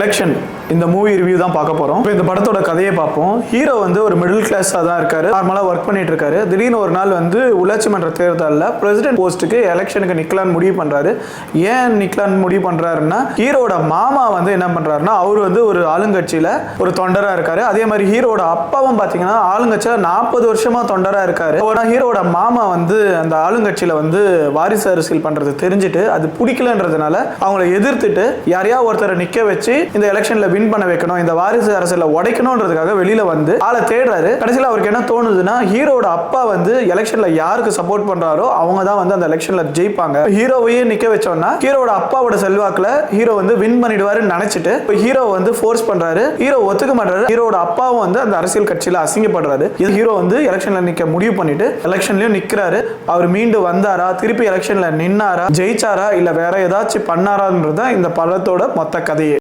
Election இந்த movie review தான் பார்க்க போறோம். இப்போ இந்த படத்தோட கதையை பார்ப்போம். ஹீரோ வந்து ஒரு மிடில் கிளாஸா தான் இருக்காரு. நார்மலா ஒர்க் பண்ணிட்டு இருக்காரு. திடீர்னு ஒரு நாள் வந்து உள்ளாட்சி மன்ற தேர்தலில் பிரசிடென்ட் போஸ்ட்டுக்கு எலெக்ஷனுக்கு நிக்கலான்னு முடிவு பண்றாரு. ஏன் நிக்கலான்னு முடிவு பண்றாருன்னா, ஹீரோட மாமா வந்து என்ன பண்றாருன்னா, அவர் வந்து ஒரு ஆளுங்கட்சியில ஒரு தொண்டரா இருக்காரு. அதே மாதிரி ஹீரோட அப்பாவும் பாத்தீங்கன்னா ஆளுங்கட்சியில 40 வருஷமா தொண்டரா இருக்காரு. ஹீரோட மாமா வந்து அந்த ஆளுங்கட்சியில வந்து வாரிசு அரசியல் பண்றது தெரிஞ்சுட்டு அது பிடிக்கலன்றதுனால அவங்களை எதிர்த்துட்டு யாரையா ஒருத்தரை நிக்க வச்சு இந்த எலெக்ஷன்ல வின் பண்ண வைக்கணும், இந்த வாரிசு அரசியல உடைக்கணும்ன்றதுக்காக வெளியில வந்து ஆளை தேடுறாரு. கடைசியில் அவருக்கு என்ன தோணுதுன்னா, ஹீரோட அப்பா வந்து எலெக்ஷன்ல யாருக்கு சப்போர்ட் பண்றாரோ அவங்க தான் வந்து அந்த எலெக்ஷன்ல ஜெயிப்பாங்க. ஹீரோவையே நிக்க வச்சோம்னா ஹீரோட அப்பாவோட செல்வாக்குல ஹீரோ வந்து வின் பண்ணிடுவாருன்னு நினைச்சிட்டு ஹீரோ வந்து ஃபோர்ஸ் பண்றாரு. ஹீரோ ஒத்துக்க மாட்டாரு. ஹீரோட அப்பாவும் வந்து அந்த அரசியல் கட்சியில அசிங்கப்படுறாரு. இது ஹீரோ வந்து எலெக்ஷன்ல நிக்க முடிவு பண்ணிட்டு எலெக்ஷன்லயும் நிக்கிறாரு. அவர் மீண்டு வந்தாரா, திருப்பி எலெக்ஷன்ல நின்னாரா, ஜெயிச்சாரா, இல்ல வேற ஏதாச்சும் பண்ணாரான்றது இந்த படத்தோட மொத்த கதையே.